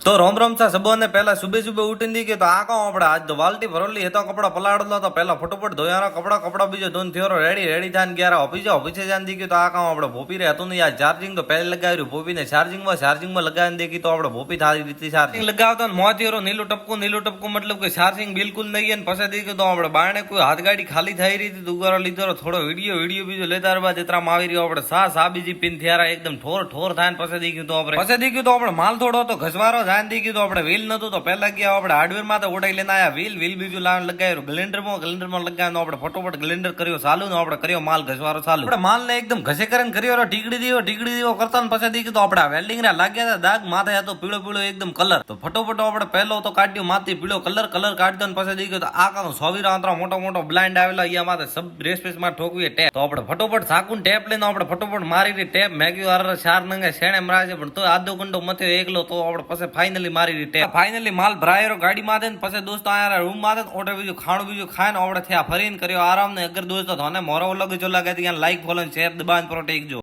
तो रोम रोम सा सबो ने पहला सुबह सुबह उठी के तो आ कहूं अपने आज तो बाल्टी भरोली है तो कपड़ा पलाड़लो तो पहला फटोफट धोया कपड़ा बीजो धोन थयो रेडी थान गया ऑफिसे जान दी के तो आ कहूं अपने भोपी रे हतुं यार चार्जिंग तो पहले लगाव्યું भोपी ने चार्जिंग में लगाने देखी तो अपने भोपी थारी रीति चार्जिंग लगावता मोतीरो नीलो टपकू मतलब के चार्जिंग बिल्कुल नहीं है पछे देखी तो अपने बारणे कोई हाथ गाड़ी खाली थाई रही थी दुगारो लीधो थोड़ो वीडियो बीजो लेता रहा जेतरा में आवी रह्यो अपने सा बीजी पिन थयारा एकदम ठोर थान पछे देखी तो अपने माल थोड़ो तो घसवारो ध्यान दी तो अपने व्हील नतुं तो पहला गया अपने हार्डवेर में तो उठाई लेने आया व्हील बीजू लावन लगाव्યું ग्लेंडर में लगाव्યું अपने फटोफट ग्लेंडर कर्यो चालू ने अपने कर्यो माल घसवारो चालू अपने माल ने एकदम घसे करन कर्यो टीकड़ी दीवो करता ने पछे देखी तो अपने वेल्डिंग रा लाग्या था दाग माथे हतो पीळो एकदम कलर तो फटोफट अपने पहलो तो काढ्यो माथी पीळो कलर काढी दो पछे देखी तो आ कानो 100 अंतरा मोटो ब्लाइंड आवेला या माथे सब रेस में ठोकवी टेप तो अपने फटोफट साकून टेप लेने अपने फटोफट मारी टेप मैग्यू आर 4 नंगे सेणे मराजे पण तो आधो घंटो मथे एकलो तो अपने पछे फाइनली मारी टेप फाइनली माल भरायो गाड़ी माथे पछे दोस्त आया रूम माथे ओटे बीजो खाए ने आवड़े थया फरीन कर्यो आराम ने अगर दोस्त थाने मोरो लगे जो लगे लाइक फॉलो शेयर दबान प्रोटेक जो।